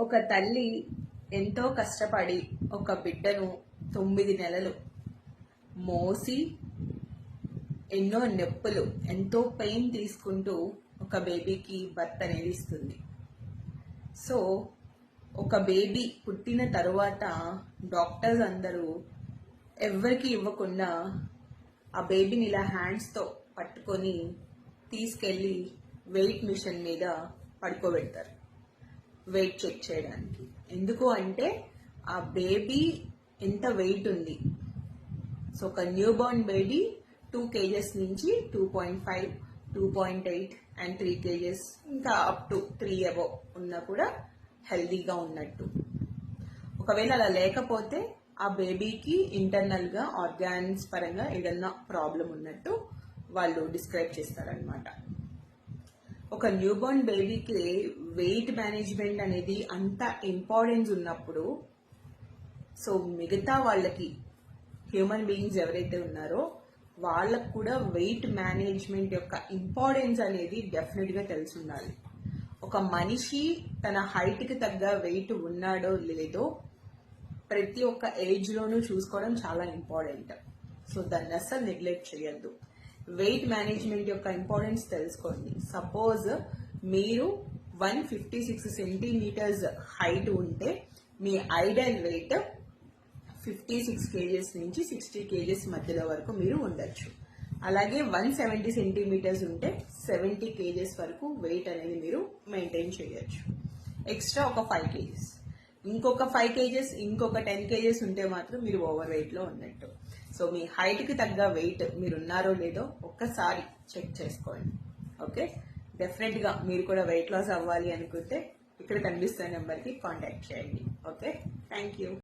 ఒక తల్లి ఎంతో కష్టపడి ఒక బిడ్డను 9 నెలలు మోసి ఎన్నో నొప్పులు ఎంతో పెయిన్ తీసుకుంటూ ఒక బేబీకి బర్త్ అనేది ఇస్తుంది. సో ఒక బేబీ పుట్టిన తరువాత డాక్టర్స్ అందరూ ఎవరికి ఇవ్వకుండా ఆ బేబీని ఇలా హ్యాండ్స్తో పట్టుకొని తీసుకెళ్ళి వెయిట్ మిషన్ మీద పడుకోబెడతారు వెయిట్ చెక్ చేయడానికి. ఎందుకు అంటే ఆ బేబీ ఎంత వెయిట్ ఉంది. సో ఒక న్యూ బోర్న్ బేబీ 2 kgs నుంచి 2.5, 2.8 అండ్ 3 kgs ఇంకా అప్ టు 3 అబోవ్ ఉన్నా కూడా హెల్దీగా ఉన్నట్టు. ఒకవేళ అలా లేకపోతే ఆ బేబీకి ఇంటర్నల్ గా ఆర్గాన్స్ పరంగా ఏదన్నా ప్రాబ్లం ఉన్నట్టు వాళ్ళు డిస్క్రైబ్ చేస్తారనమాట. ఒక న్యూ బోర్న్ బేబీకి వెయిట్ మేనేజ్మెంట్ అనేది అంత ఇంపార్టెన్స్ ఉన్నప్పుడు, సో మిగతా వాళ్ళకి హ్యూమన్ బీయింగ్స్ ఎవరైతే ఉన్నారో వాళ్ళకు కూడా వెయిట్ మేనేజ్మెంట్ యొక్క ఇంపార్టెన్స్ అనేది డెఫినెట్ గా తెలిసి ఉండాలి. ఒక మనిషి తన హైట్ కి తగ్గ వెయిట్ ఉన్నాడో లేదో ప్రతి ఒక్క ఏజ్ లోనూ చూసుకోవడం చాలా ఇంపార్టెంట్. సో దాన్ని అస్సలు నెగ్లెక్ట్ చేయొద్దు. వెయిట్ మేనేజ్మెంట్ యొక్క ఇంపార్టెన్స్ తెలుసుకోండి. సపోజ్ మీరు 156 సెంటీమీటర్స్ హైట్ ఉంటే మీ ఐడియల్ వెయిట్ 56 kgs నుంచి 60 kgs మధ్యలో వరకు మీరు ఉండొచ్చు. అలాగే 170 సెంటీమీటర్స్ ఉంటే 70 kgs వరకు వెయిట్ అనేది మీరు మెయింటైన్ చేయొచ్చు. ఎక్స్ట్రా ఒక 5 kgs, ఇంకొక 5 kgs, ఇంకొక 10 kgs ఉంటే మాత్రం మీరు ఓవర్ వెయిట్ లో ఉన్నట్టు. సో మీ హైట్ కి తగ్గ వెయిట్ మీరు ఉన్నారో లేదో ఒక్కసారి చెక్ చేసుకోండి. ఓకే, డెఫినెట్ గా మీరు కూడా వెయిట్ లాస్ అవ్వాలి అనుకుంటే ఇక్కడ కనిపిస్తున్న నెంబర్ కి కాంటాక్ట్ చేయండి. Okay, thank you.